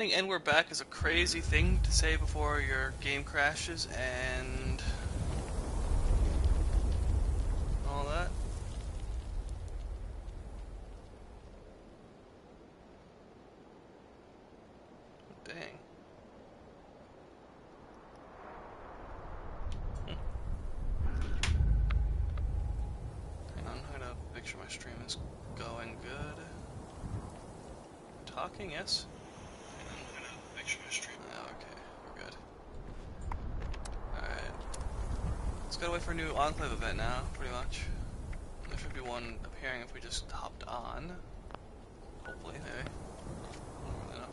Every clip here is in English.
And we're back is a crazy thing to say before your game crashes and all that. Dang. Hang on, I'm gonna make sure my stream is going good. Talking, yes? Hang on, I'm gonna make sure my stream. Oh, okay, we're good. Alright. Let's gotta wait for a new Enclave event now, pretty much. There should be one appearing if we just hopped on. Hopefully, maybe. I don't really know.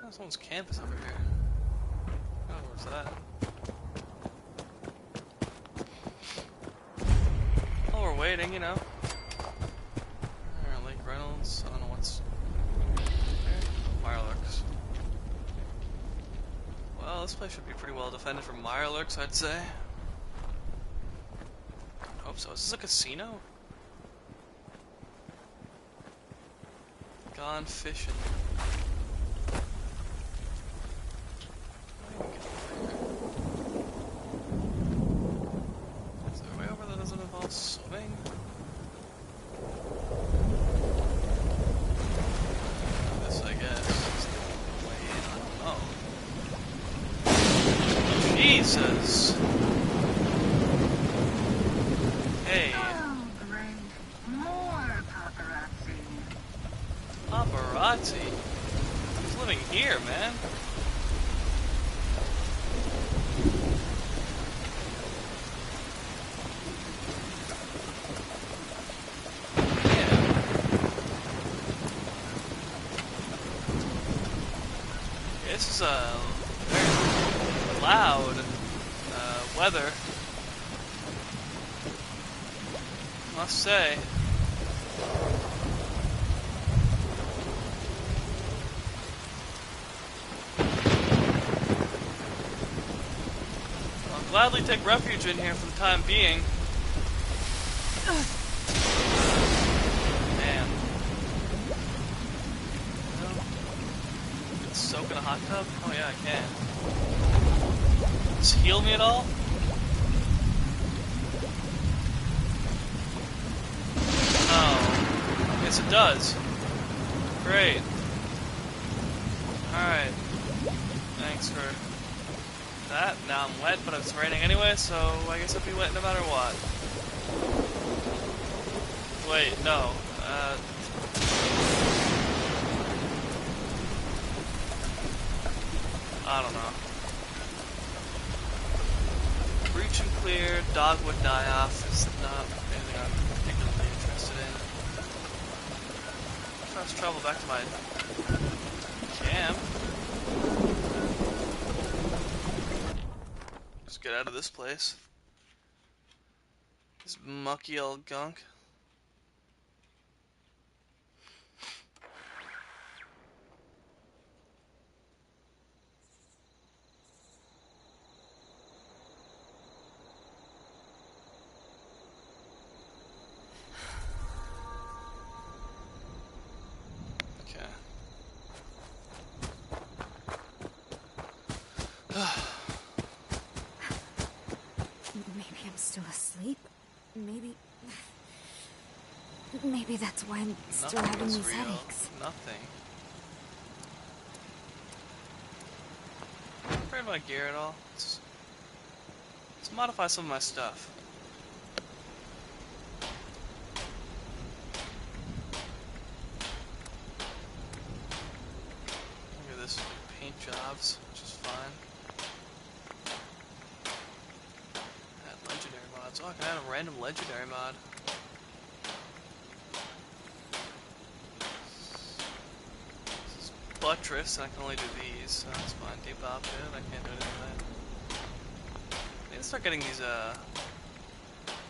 Oh, someone's campus over here. Oh, where's that? Oh, we're waiting, you know. Lake Reynolds. I don't know what's there. Mirelurks. Well, this place should be pretty well defended from Mirelurks, I'd say. I hope so. Is this a casino? Gone fishing. Is there a way over that doesn't involve swimming? This, I guess, is the way in. I don't know. Jesus! Hey. Oh, great. More paparazzi. Paparazzi? Who's living here, man? This is very loud weather, must say. I'll gladly take refuge in here for the time being. Man. Soak in a hot tub? Oh yeah, I can. Does it heal me at all? Oh. Yes, it does. Great. Alright. Thanks for that. Now I'm wet, but it's raining anyway, so I guess I'll be wet no matter what. Wait, no. I don't know. Breach and clear, dogwood die-off is not anything I'm particularly interested in. Fast travel back to my camp. Just get out of this place. This mucky old gunk. Maybe I'm still asleep. Maybe that's why I'm still having these headaches. Nothing. I'm afraid of my gear at all. Let's modify some of my stuff. Look at this, paint jobs, which is fine. Add legendary mods. Oh, I can add a random legendary mod. This is buttress, and I can only do these, so that's fine. Debop it, I can't do anything with that. I need to start getting these,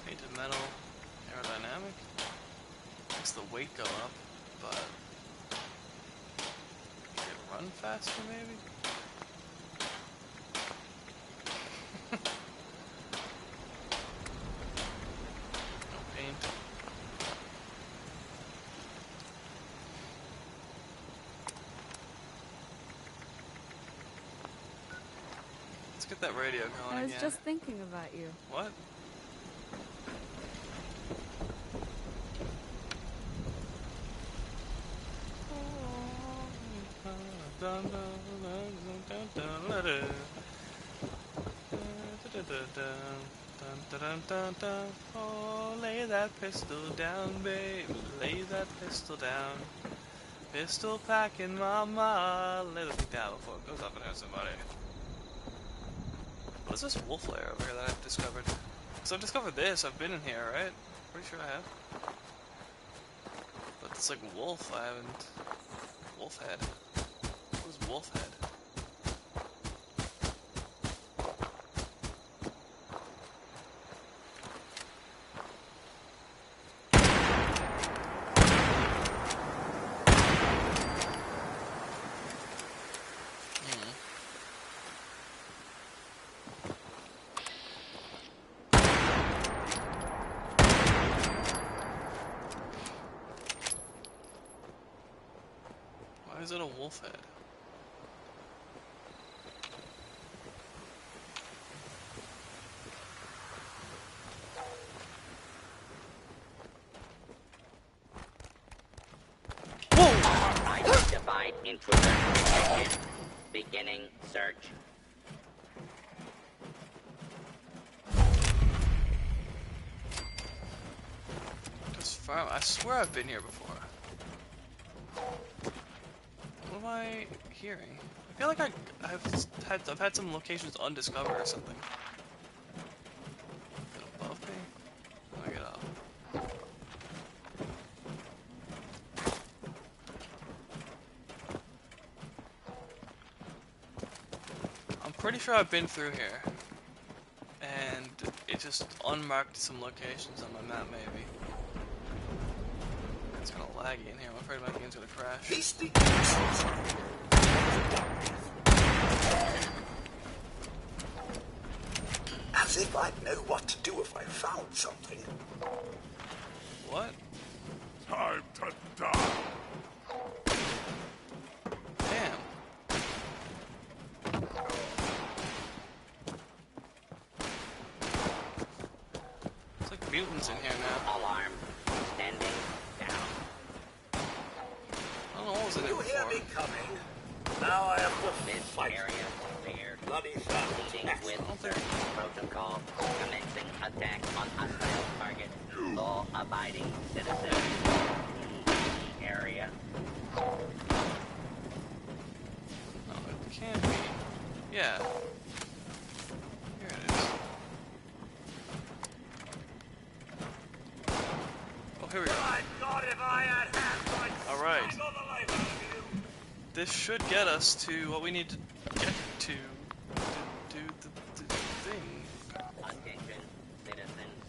painted metal aerodynamic. Makes the weight go up, but make it run faster, maybe? No Let's get that radio going I was again. just thinking about you. What? Oh, lay that pistol down, babe. Lay that pistol down. Pistol packing, mama. Lay the thing down before it goes up and hurts somebody. What is this wolf lair over here that I've discovered? Because I've discovered this. I've been in here, right? Pretty sure I have. But it's like wolf. I haven't. Wolf head. What is wolf head? Why is it a wolf head? Identified intruder detected. Beginning search. This farm. I swear I've been here before. What am I hearing? I feel like I've had some locations undiscovered or something. Is it above me? Let me get up. I'm pretty sure I've been through here, and it just unmarked some locations on my map, maybe. It's kind of laggy in here. I'm afraid my game's gonna crash. As if I'd know what to do if I found something. What? Time to die. Damn. It's like mutants in here now. Alarm. Standing down. I don't know what was in there You hear me before. coming? Now I have to This fight. area cleared. Bloody fast. Proceeding with protocol. Commencing attack on hostile target. Law-abiding citizens. Area. No, it can't be. Yeah. Here it is. Oh, here we go. My God, if I had hands, I'd Alright. strangle the life out of you. This should get us to what we need to get to do the thing. Attention, citizens.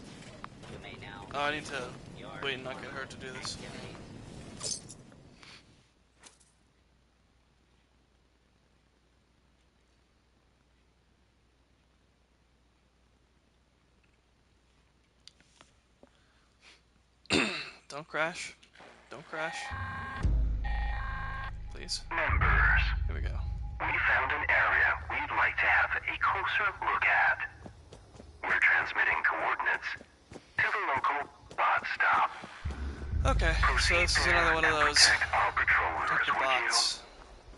You may now. Oh, I need to Your wait and not get hurt to do this. activities. Don't crash. Don't crash. Please. Members, Here we go. we found an area we'd like to have a closer look at. We're transmitting coordinates to the local bot stop. Okay, so this is another one of and those protect our patrollers, protect the would you? bots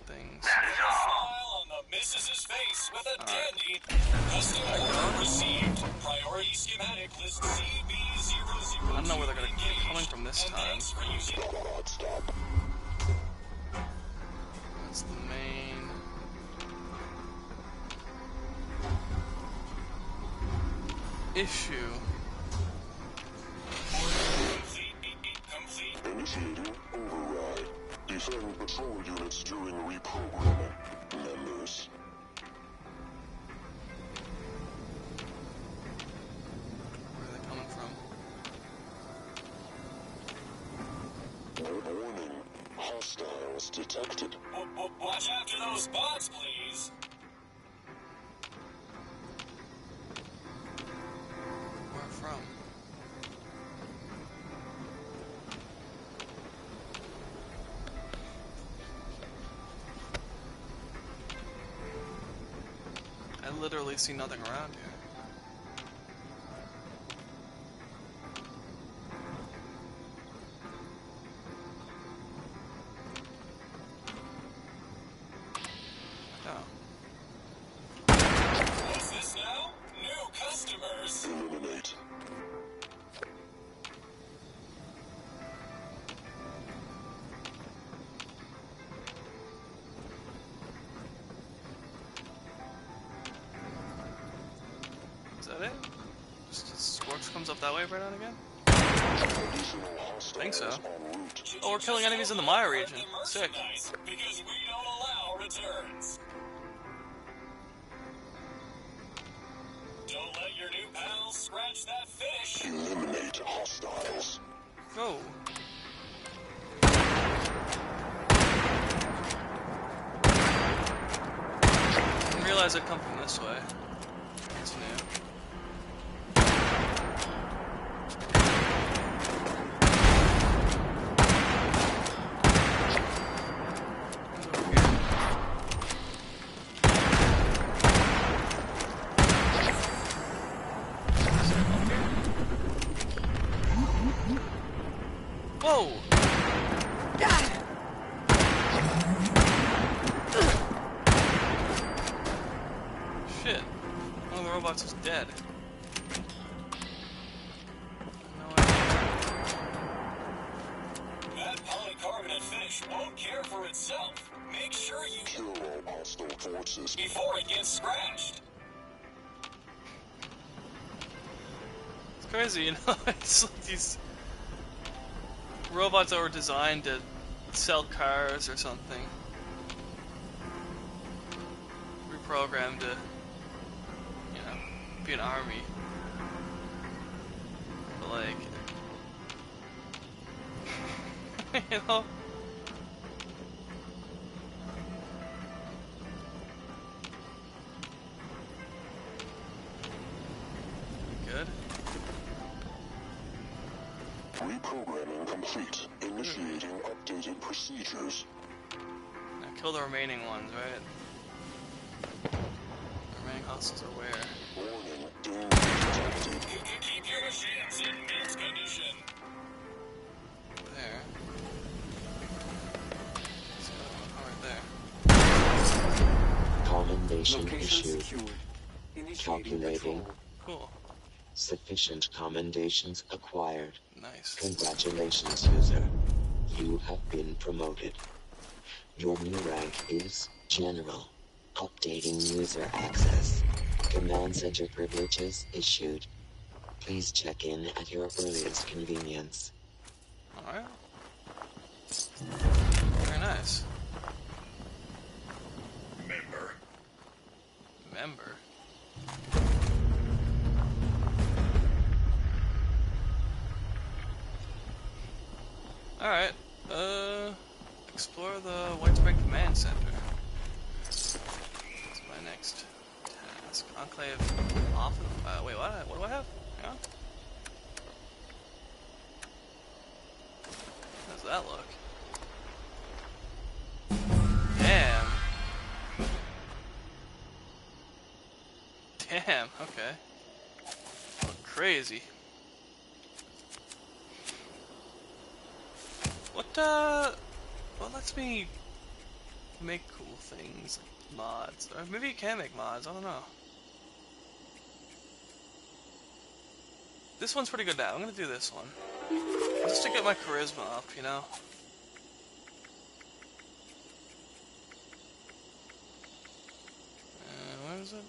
things. That is all. Smile on the missus's face with a dandy. Custom order received. Priority schematic list CB002. I don't know where they're gonna be coming from this And time. thanks for using. That's the main. Issue. Complete. Initiating override. Defend patrol units during reprogramming. Members. Where are they coming from? Warning. Hostiles detected. Watch after those bots, please. Where from? I literally see nothing around here. What's this now? New customers. Eliminate. Is that it? Just Scorch comes up that way right on again? Additional hostiles Think so. en route. Oh, we're killing enemies in the Maya region. Sick. Because we don't allow returns. Don't let your new pals scratch that fish. Eliminate hostiles. Go. Didn't realize I'd come from this way. It's new. Whoa! Shit. One of the robots is dead. No idea. That polycarbonate fish won't care for itself. Make sure you Kill all hostile forces. before it gets scratched. It's crazy, you know? It's like these robots that were designed to sell cars or something. Reprogrammed to, you know, be an army. But like, you know? Good. Reprogramming complete. Initiating updated procedures. Now kill the remaining ones, right? The remaining hostiles are where? Warning, danger detected. Keep your machines in mint condition. There. So, oh, right there. Commendation issued. Calculating. Cool. Sufficient commendations acquired. Nice. Congratulations, user. You have been promoted. Your new rank is General. Updating user access. Command center privileges issued. Please check in at your earliest convenience. Alright. Very nice. Member. Alright. Explore the White Spring Command Center. That's my next task. Enclave off. Wait, what? What do I have? Hang on. How does that look? Damn. Damn, okay. Oh, crazy. What lets me make cool things, like mods? Or maybe you can make mods, I don't know. This one's pretty good now, I'm gonna do this one. Just to get my charisma up, you know? What is it?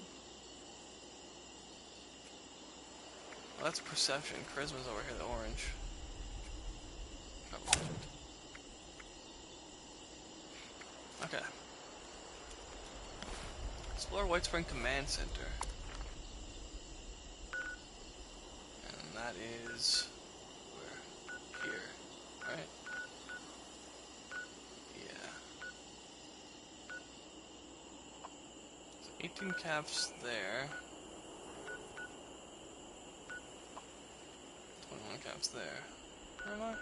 Well, that's perception. Charisma's over here, the orange. Oh. Okay. Explore White Spring Command Center. And that is... where? Here. Right? Yeah. So 18 caps there. 21 caps there. Where am I?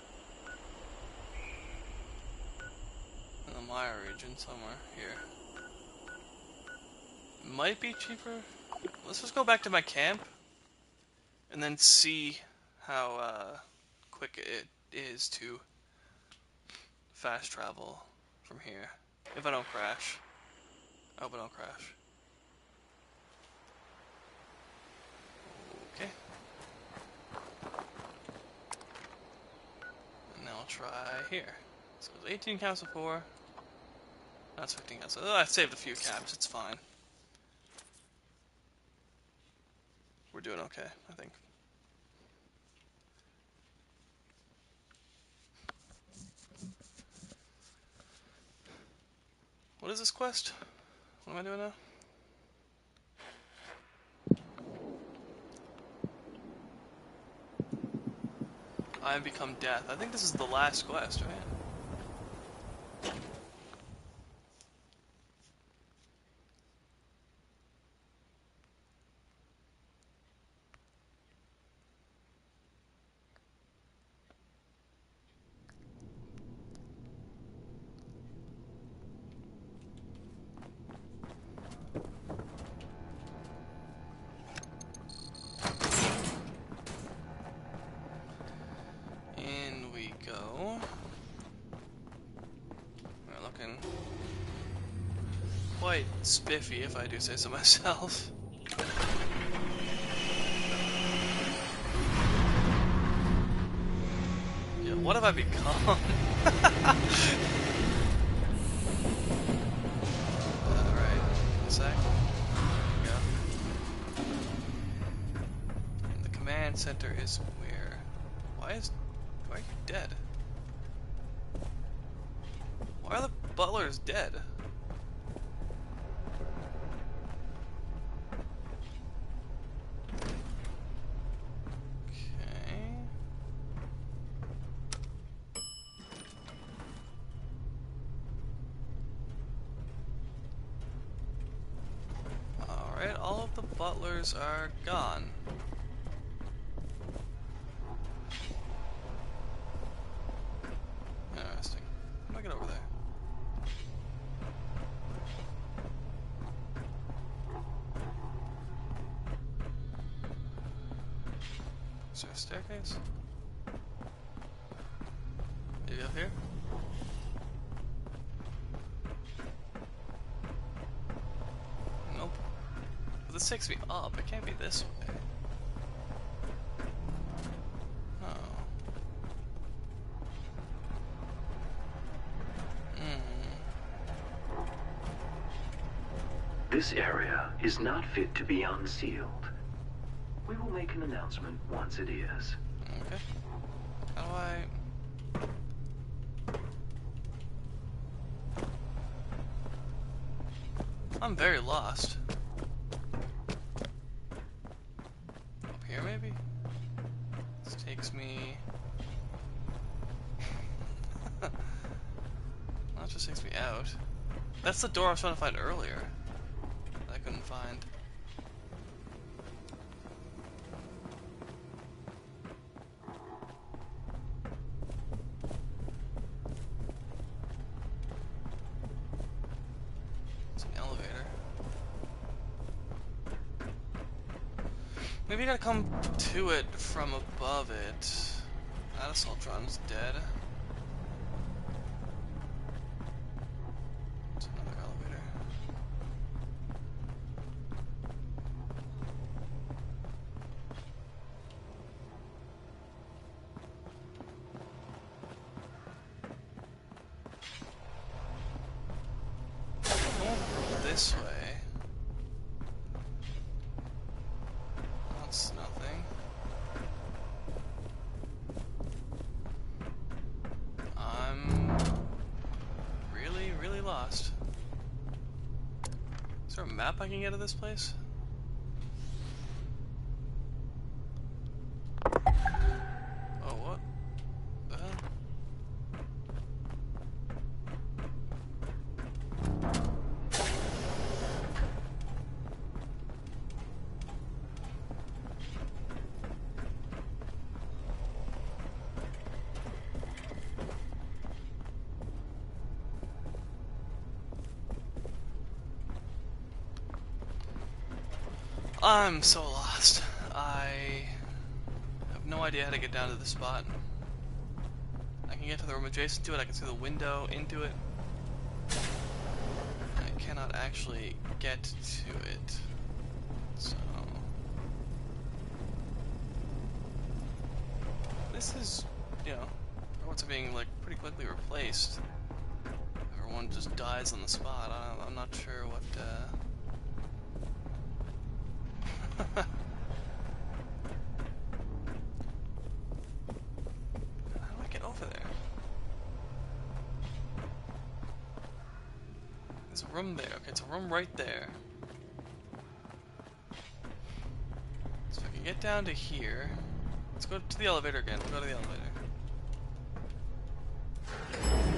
In the Maya region, somewhere here. Might be cheaper Let's just go back to my camp and then see how quick it is to fast travel from here. If I don't crash. I hope I don't crash. Okay. And now I'll try here. So it was 18 caps before. That's 15 caps. Oh, I saved a few caps. It's fine. We're doing okay, I think. What is this quest? What am I doing now? I have become death. I think this is the last quest, right? In we go. We're looking quite spiffy, if I do say so myself. Yeah, what have I become? Alright, one sec. There we go. The command center is where? Why are you dead? Why are the butlers dead? Okay. Alright, all of the butlers are gone. Interesting. How do I get over there? Is there a staircase? Maybe up here? Nope. But this takes me up. It can't be this way. Oh. This area is not fit to be unsealed. We will make an announcement once it is. Okay. How do I... I'm very lost. Up here, maybe? This takes me... That just takes me out. That's the door I was trying to find earlier. That I couldn't find. It's an elevator. Maybe you gotta come to it from above it. That Assaultron's dead. It's another elevator. This way. That's nothing. I'm really, really lost. Is there a map I can get of this place? Oh, what the hell? I'm so lost. I have no idea how to get down to the spot. I can get to the room adjacent to it, I can see the window into it. I cannot actually get to it. So... this is, you know, robots are being, like, pretty quickly replaced. Everyone just dies on the spot. I'm not sure what, how do I get over there? There's a room there. Okay, it's a room right there. So if I can get down to here... let's go to the elevator again. We'll go to the elevator.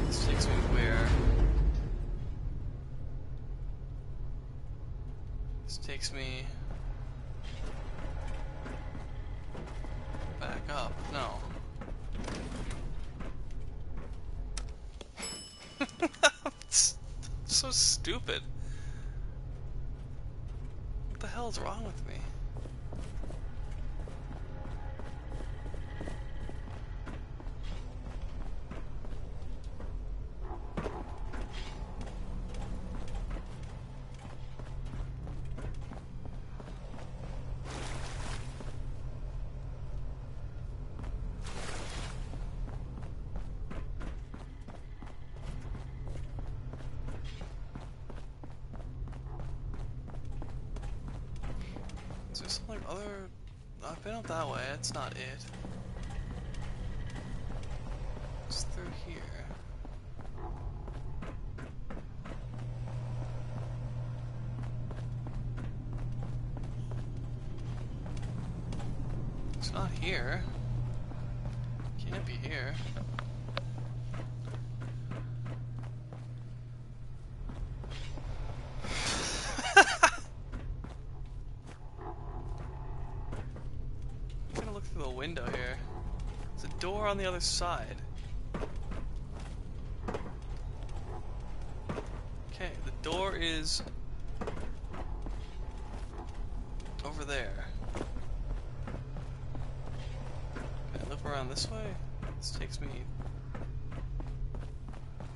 This takes me where? This takes me... back up. No. It's so stupid. What the hell is wrong with me? Is there something other... I've been up that way, that's not it. It's through here. It's not here. Can't be here. Through the window here. There's a door on the other side. Okay, the door is over there. Okay, look around this way. This takes me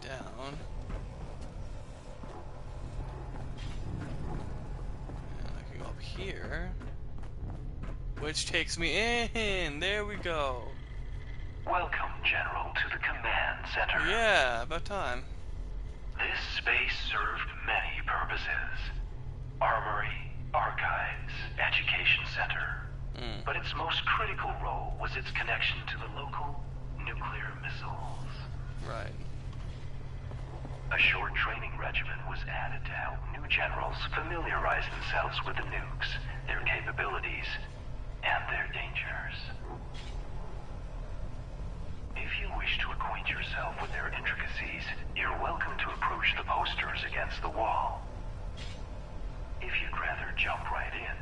down. And I can go up here. Which takes me in. There we go. Welcome, General, to the command center. Yeah, about time. This space served many purposes. Armory, archives, education center. But its most critical role was its connection to the local nuclear missiles. Right. A short training regimen was added to help new generals familiarize themselves with the nukes, their capabilities, and their dangers. If you wish to acquaint yourself with their intricacies, you're welcome to approach the posters against the wall. If you'd rather jump right in,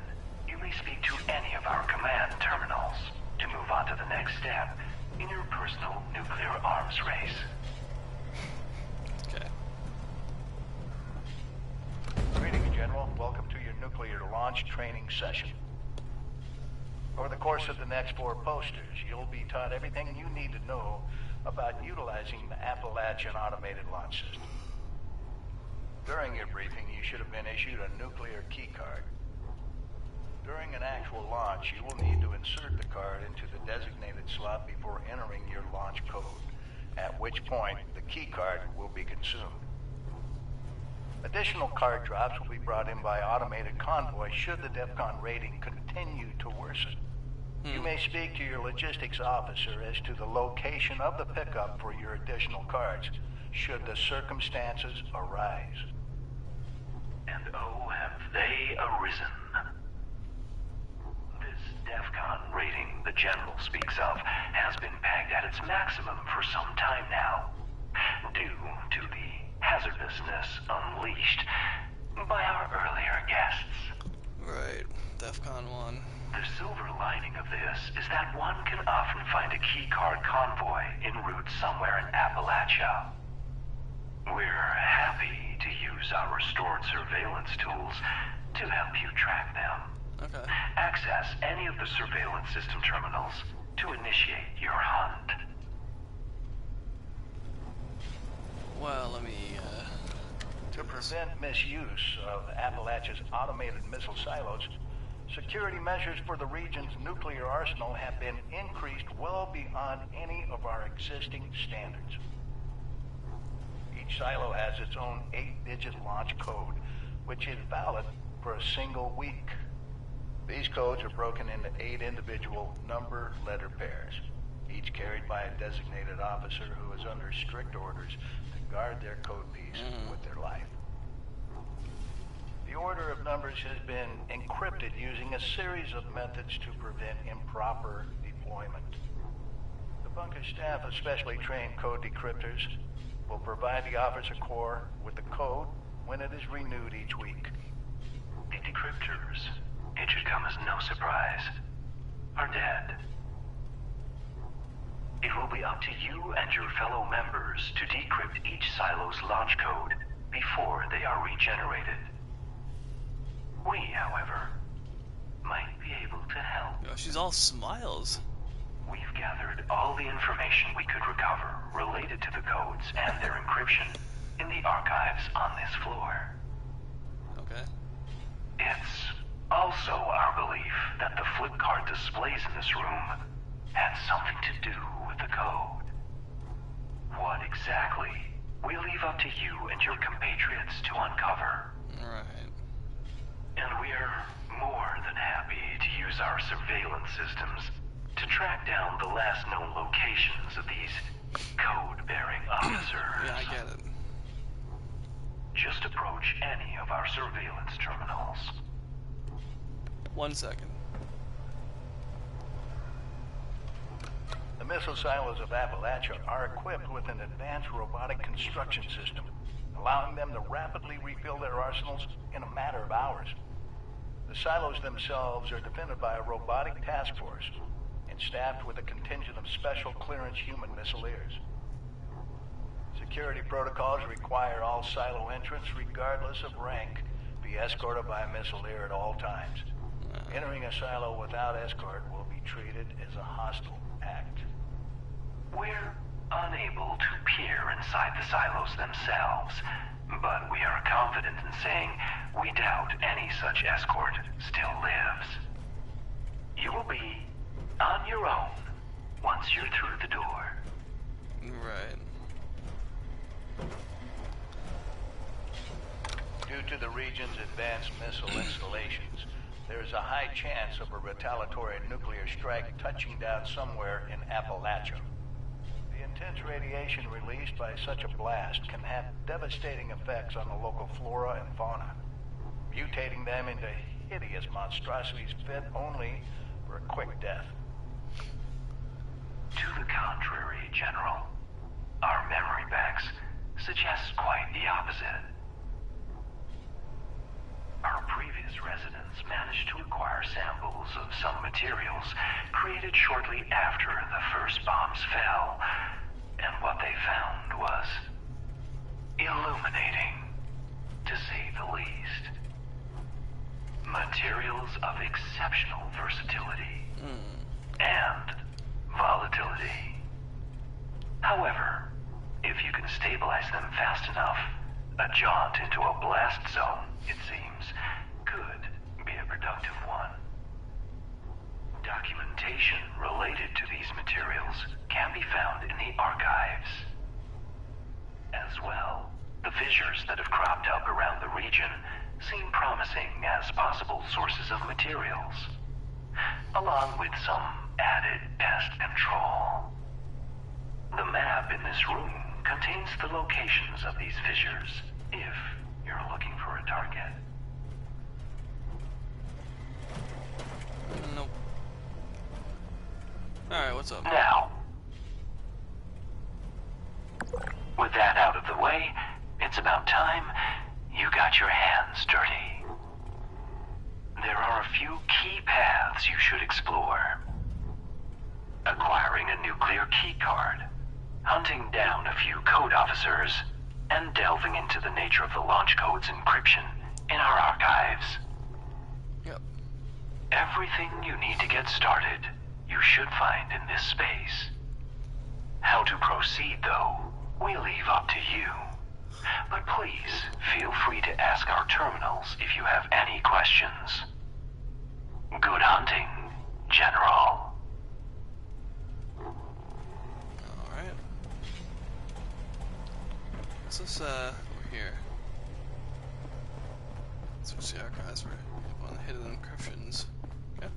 you may speak to any of our command terminals to move on to the next step in your personal nuclear arms race. Okay. Greetings, General. Welcome to your nuclear launch training session. Over the course of the next 4 posters, you'll be taught everything you need to know about utilizing the Appalachian Automated Launch System. During your briefing, you should have been issued a nuclear key card. During an actual launch, you will need to insert the card into the designated slot before entering your launch code, at which point the key card will be consumed. Additional card drops will be brought in by automated convoy should the DEFCON rating continue to worsen. You may speak to your logistics officer as to the location of the pickup for your additional cards, should the circumstances arise. And oh, have they arisen. This DEFCON rating the General speaks of has been pegged at its maximum for some time now, due to the hazardousness unleashed by our earlier guests. Right. DEFCON 1. The silver lining of this is that one can often find a keycard convoy en route somewhere in Appalachia. We're happy to use our restored surveillance tools to help you track them. Okay. Access any of the surveillance system terminals to initiate your hunt. Well, let me, To prevent misuse of Appalachia's automated missile silos, security measures for the region's nuclear arsenal have been increased well beyond any of our existing standards. Each silo has its own 8-digit launch code, which is valid for a single week. These codes are broken into 8 individual number-letter pairs, each carried by a designated officer who is under strict orders to guard their code piece with their life. The order of numbers has been encrypted using a series of methods to prevent improper deployment. The bunker staff of specially trained code decryptors will provide the officer corps with the code when it is renewed each week. The decryptors, it should come as no surprise, are dead. It will be up to you and your fellow members to decrypt each silo's launch code before they are regenerated. We, however, might be able to help. Oh, she's all smiles. We've gathered all the information we could recover related to the codes and their encryption in the archives on this floor. Okay. It's also our belief that the flip card displays in this room had something to do with the code. What exactly, we leave up to you and your compatriots to uncover. Alright. And we're more than happy to use our surveillance systems to track down the last known locations of these code-bearing officers. Yeah, I get it. Just approach any of our surveillance terminals. 1 second. The missile silos of Appalachia are equipped with an advanced robotic construction system, allowing them to rapidly refill their arsenals in a matter of hours. The silos themselves are defended by a robotic task force and staffed with a contingent of special clearance human missileers. Security protocols require all silo entrants, regardless of rank, be escorted by a missileer at all times. Entering a silo without escort will be treated as a hostile act. We're unable to peer inside the silos themselves, but we are confident in saying we doubt any such escort still lives. You will be on your own once you're through the door. Right. Due to the region's advanced missile installations, there is a high chance of a retaliatory nuclear strike touching down somewhere in Appalachia. The intense radiation released by such a blast can have devastating effects on the local flora and fauna, mutating them into hideous monstrosities fit only for a quick death. To the contrary, General. Our memory banks suggest quite the opposite. Our previous residents managed to acquire samples of some materials created shortly after the first bombs fell, and what they found was illuminating, to say the least. Materials of exceptional versatility and volatility. However, if you can stabilize them fast enough, a jaunt into a blast zone, it seems, could be a productive one. Documentation related to these materials can be found in the archives. As well, the fissures that have cropped up around the region seem promising as possible sources of materials, along with some added pest control. The map in this room contains the locations of these fissures, if you're looking for a target. Nope. Alright, what's up? Now, with that out of the way, it's about time you got your hands dirty. There are a few key paths you should explore. Acquiring a nuclear keycard, hunting down a few code officers, and delving into the nature of the launch code's encryption in our archives. Yep. Everything you need to get started, you should find in this space. How to proceed, though, we leave up to you. But please, feel free to ask our terminals if you have any questions. Good hunting, General. Alright. What's this, over here? Switch the archives for one hidden encryptions. Okay.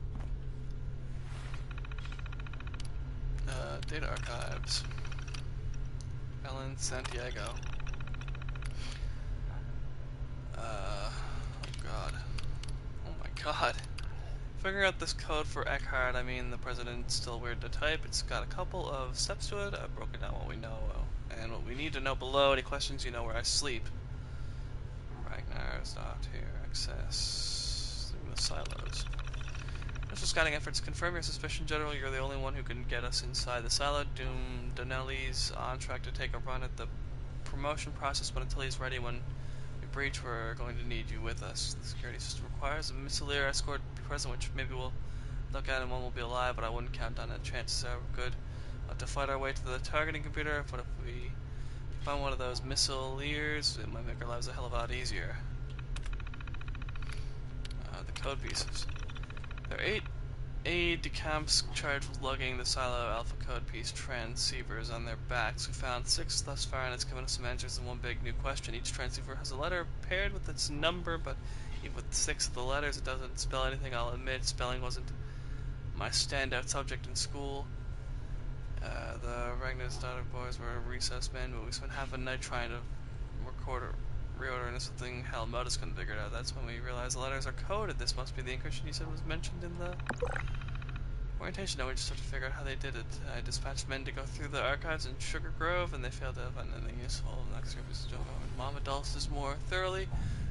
Data archives. Ellen Santiago. Oh god. Oh my god. Figuring out this code for Eckhart, I mean, the president's still weird to type. It's got a couple of steps to it. I've broken down what we know and what we need to know below. Any questions, you know where I sleep. Ragnar's not here. Access the silos. Initial scouting efforts confirm your suspicion, General. You're the only one who can get us inside the silo. Doom Donnelly's on track to take a run at the promotion process, but until he's ready, when we breach, we're going to need you with us. The security system requires a missileer escort to be present, which maybe we'll look at and one will be alive, but I wouldn't count on it. Chances are we're good. We'll have to fight our way to the targeting computer, but if we find one of those missileers, it might make our lives a hell of a lot easier. The code pieces. There are 8 aide-de-camps charged with lugging the silo alpha code piece transceivers on their backs. We found 6 thus far, and it's given us some answers and one big new question. Each transceiver has a letter paired with its number, but even with 6 of the letters, it doesn't spell anything. I'll admit, spelling wasn't my standout subject in school. The Ragnar's daughter boys were recess men, but we spent half a night trying to reorder into something hell Modus couldn't figure it out. That's when we realized the letters are coded. This must be the encryption you said was mentioned in the orientation. Now we just have to figure out how they did it. I dispatched men to go through the archives in Sugar Grove, and they failed to find anything useful. The next group is to go over Mama Dulce's more thoroughly.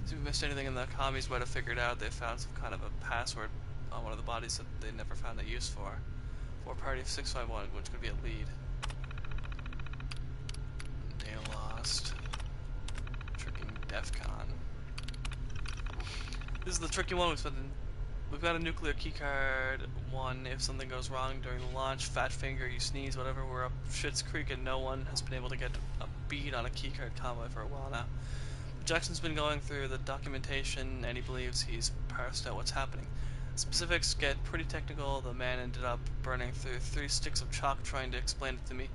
So if we missed anything in the commies, might have figured out they found some kind of a password on one of the bodies that they never found a use for. For Party of 651, which could be a lead. Data lost. Tricking DEFCON. This is the tricky one. We've got a nuclear keycard. 1, if something goes wrong during the launch, fat finger, you sneeze, whatever, we're up Schitt's Creek and no one has been able to get a beat on a keycard convoy for a while now. Jackson's been going through the documentation and he believes he's parsed out what's happening. Specifics get pretty technical. The man ended up burning through 3 sticks of chalk trying to explain it to me.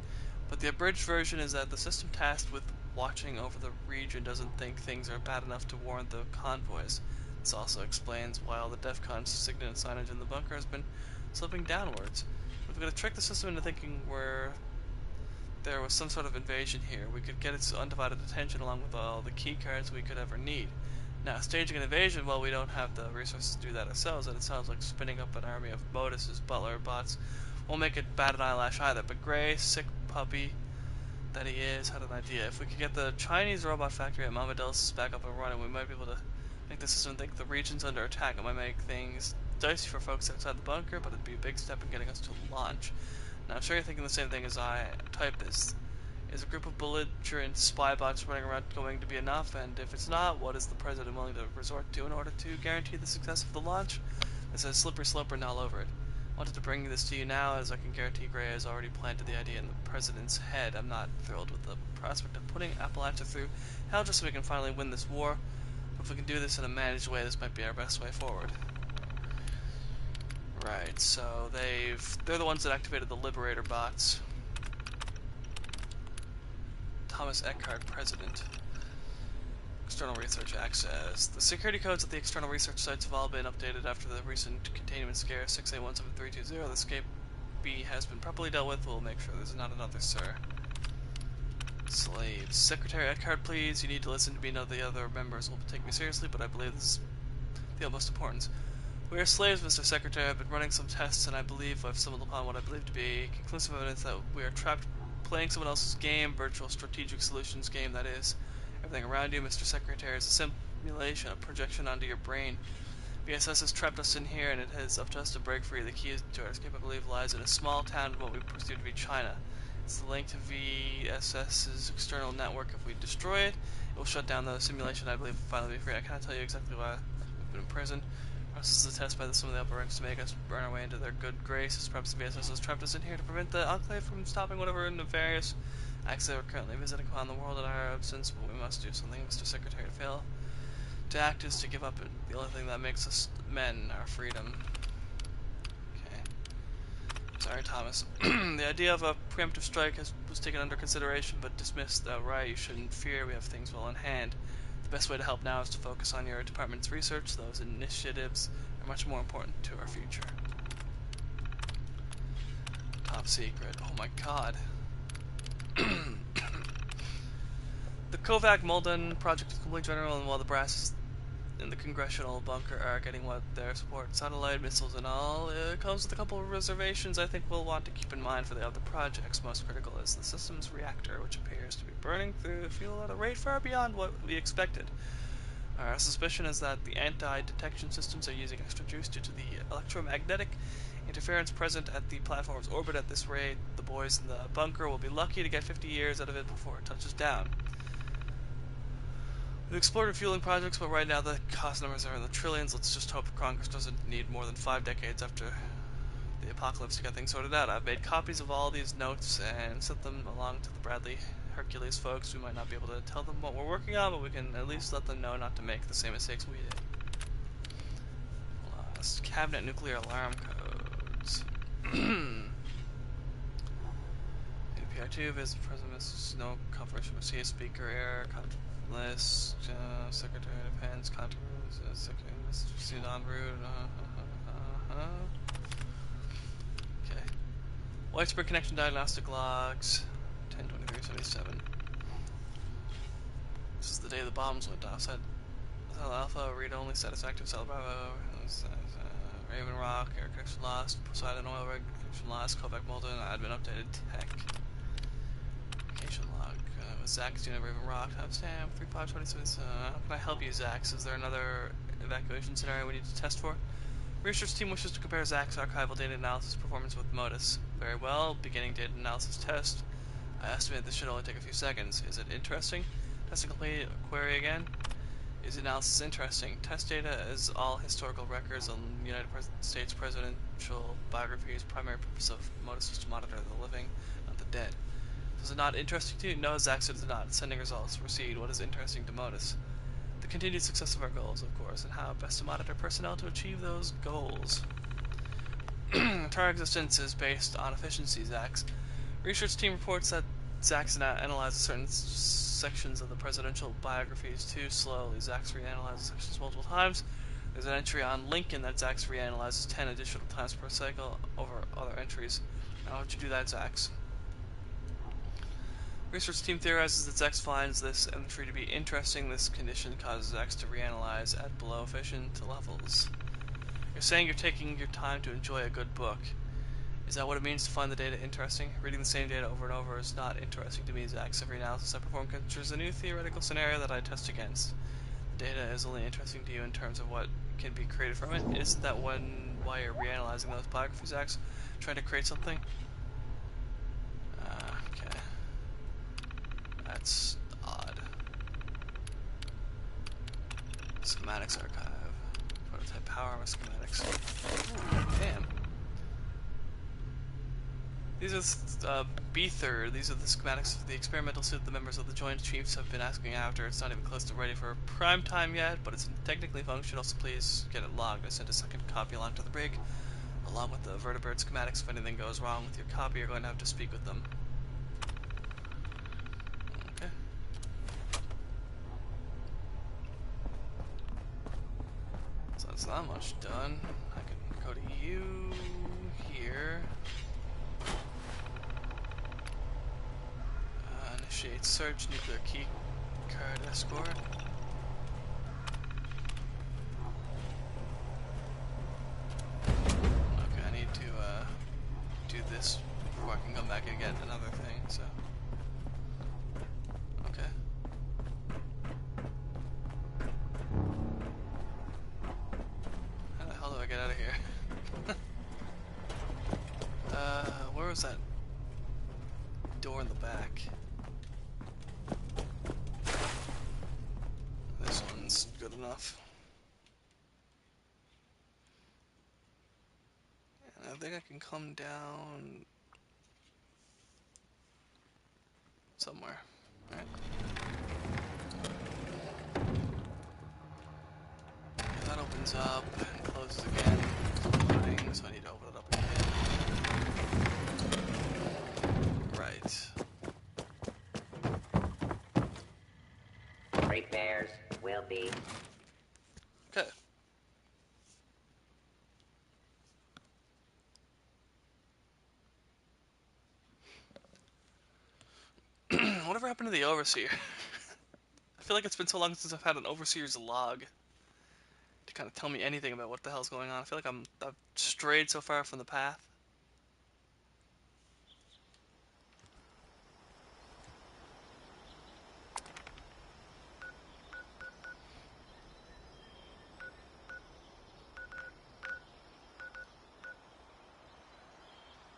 But the abridged version is that the system tasked with watching over the region doesn't think things are bad enough to warrant the convoys. This also explains why all the DEFCON signet and signage in the bunker has been slipping downwards. If we're going to trick the system into thinking there was some sort of invasion here, we could get its undivided attention along with all the key cards we could ever need. Now, staging an invasion, well, we don't have the resources to do that ourselves, and it sounds like spinning up an army of Modus's butler bots won't make it bat an eyelash either. But Gray, sick puppy that he is, had an idea. If we could get the Chinese robot factory at Mama Dulce's back up and running, we might be able to make the system think the region's under attack. It might make things dicey for folks outside the bunker, but it'd be a big step in getting us to launch. Now, I'm sure you're thinking the same thing as I type this. Is a group of belligerent spy bots running around going to be enough? And if it's not, what is the president willing to resort to in order to guarantee the success of the launch? It says slippery slope written all over it. I wanted to bring this to you now, as I can guarantee Gray has already planted the idea in the president's head. I'm not thrilled with the prospect of putting Appalachia through hell just so we can finally win this war. But if we can do this in a managed way, this might be our best way forward. Right, so they're the ones that activated the Liberator bots. Thomas Eckhart, President. External research access. The security codes at the external research sites have all been updated after the recent containment scare 6817-320. The escape B has been properly dealt with. We'll make sure there's not another, sir. Slaves. Secretary Eckhart, please. You need to listen to me. None of the other members will take me seriously, but I believe this is the utmost importance. We are slaves, Mr. Secretary. I've been running some tests, and I believe I've stumbled upon what I believe to be conclusive evidence that we are trapped playing someone else's game, virtual strategic solutions game, that is. Everything around you, Mr. Secretary, is a simulation, a projection onto your brain. VSS has trapped us in here, and it is up to us to break free. The key to our escape, I believe, lies in a small town in what we perceive to be China. It's the link to VSS's external network. If we destroy it, it will shut down the simulation. I believe we'll finally be free. I cannot tell you exactly why we've been imprisoned. This is a test by some of the upper ranks to make us burn our way into their good graces. Perhaps the BSS has trapped us in here to prevent the Enclave from stopping whatever nefarious acts they are currently visiting upon the world in our absence, but we must do something, Mr. Secretary. To fail to act is to give up the only thing that makes us men, our freedom. Okay. Sorry, Thomas. The idea of a preemptive strike was taken under consideration, but dismissed outright. You shouldn't fear, we have things well in hand. The best way to help now is to focus on your department's research. Those initiatives are much more important to our future. Top secret. Oh my god. The Kovac Mulden project is complete, General, and while the brasses in the congressional bunker are getting what their support, satellite missiles and all, it comes with a couple of reservations I think we'll want to keep in mind for the other projects. Most critical is the system's reactor, which appears to be burning through fuel at a rate far beyond what we expected. Our suspicion is that the anti-detection systems are using extra juice due to the electromagnetic interference present at the platform's orbit. At this rate, the boys in the bunker will be lucky to get 50 years out of it before it touches down. We've explored refueling projects, but right now the cost numbers are in the trillions. Let's just hope Congress doesn't need more than 5 decades after the apocalypse to get things sorted out. I've made copies of all these notes and sent them along to the Bradley Hercules folks. We might not be able to tell them what we're working on, but we can at least let them know not to make the same mistakes we did. Lost cabinet nuclear alarm codes. PR2 visit President Snow confirmation received speaker error list Secretary of Defense controversy Secretary Mr. en route. Okay. Widespread connection diagnostic logs 10/23/77. This is the day the bombs went off. Said Alpha read only status active. Cell Bravo. Raven Rock air connection lost. Poseidon oil rig connection lost. Kovac Mulden admin updated tech. Log with Zach's unit Raven Rock. Timestamp 3527. How can I help you, Zach? Is there another evacuation scenario we need to test for? Research team wishes to compare Zach's archival data analysis performance with Modus. Very well. Beginning data analysis test. I estimate this should only take a few seconds. Is it interesting? Testing complete. Query again. Is analysis interesting? Test data is all historical records on United States presidential biographies. Primary purpose of Modus is to monitor the living, not the dead. Is it not interesting to you? No, Zach said it is not. Sending results. Proceed. What is interesting to Modus? The continued success of our goals, of course, and how best to monitor personnel to achieve those goals. Entire existence is based on efficiency, Zach's. Research team reports that Zach's analyzes certain sections of the presidential biographies too slowly. Zach's reanalyzes sections multiple times. There's an entry on Lincoln that Zach's reanalyzes 10 additional times per cycle over other entries. Now, how would you do that, Zach's? Research team theorizes that Zex finds this entry to be interesting. This condition causes Zex to reanalyze at below efficient levels. You're saying you're taking your time to enjoy a good book. Is that what it means to find the data interesting? Reading the same data over and over is not interesting to me, Zex. Every analysis I perform considers a new theoretical scenario that I test against. The data is only interesting to you in terms of what can be created from it. Isn't that why you're reanalyzing those biographies, Zex? Trying to create something? Okay. That's odd. Schematics archive. Prototype power armor schematics. Ooh, damn. These are Beether. These are the schematics of the experimental suit the members of the Joint Chiefs have been asking after. It's not even close to ready for prime time yet, but it's technically functional, so please get it logged. I sent a second copy along to the brig, along with the vertebrate schematics. If anything goes wrong with your copy, you're going to have to speak with them. Okay. So that's not much done. I can go to you here. Initiate search, nuclear key card escort. Okay, I need to do this before I can come back and get another thing, so. Okay. How the hell do I get out of here? Where was that door in the back? This one's good enough. think I can come down somewhere. Alright. Yeah, that opens up and closes again. Loading, so I need to open it up again. Right. Repairs will be. Okay. Whatever happened to the Overseer? I feel like it's been so long since I've had an Overseer's log to kind of tell me anything about what the hell's going on. I feel like I've strayed so far from the path.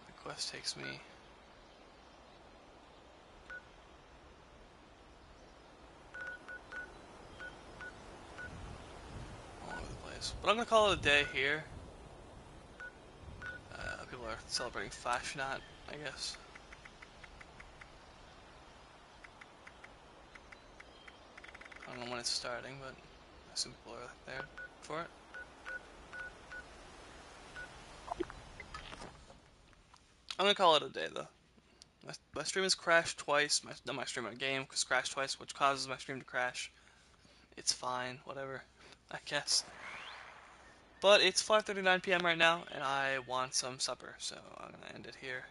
The quest takes me all over the place. But I'm gonna call it a day here. People are celebrating Fashnot, I guess. I don't know when it's starting, but I assume people are there for it. I'm gonna call it a day though. My stream has crashed twice. My stream, my game has crashed twice, which causes my stream to crash. It's fine, whatever, I guess. But it's 5:39 p.m. right now, and I want some supper, so I'm gonna end it here.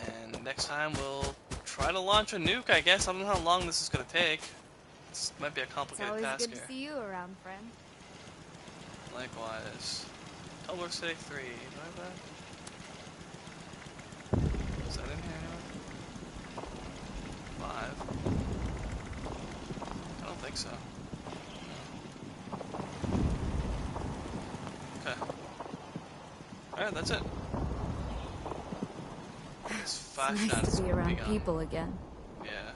And next time we'll try to launch a nuke, I guess. I don't know how long this is gonna take. This might be a It's complicated always task good here. to see you around, friend. Likewise. Tumblr City 3. Do I have that? Is that in here anywhere? 5. I don't think so. Okay. Alright, that's it. It's Nice to be around people again. Yeah.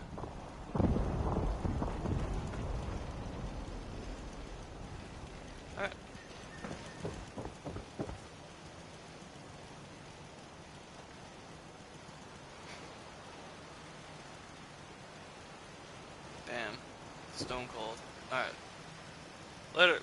Alright. Damn. Stone cold. Alright. Later.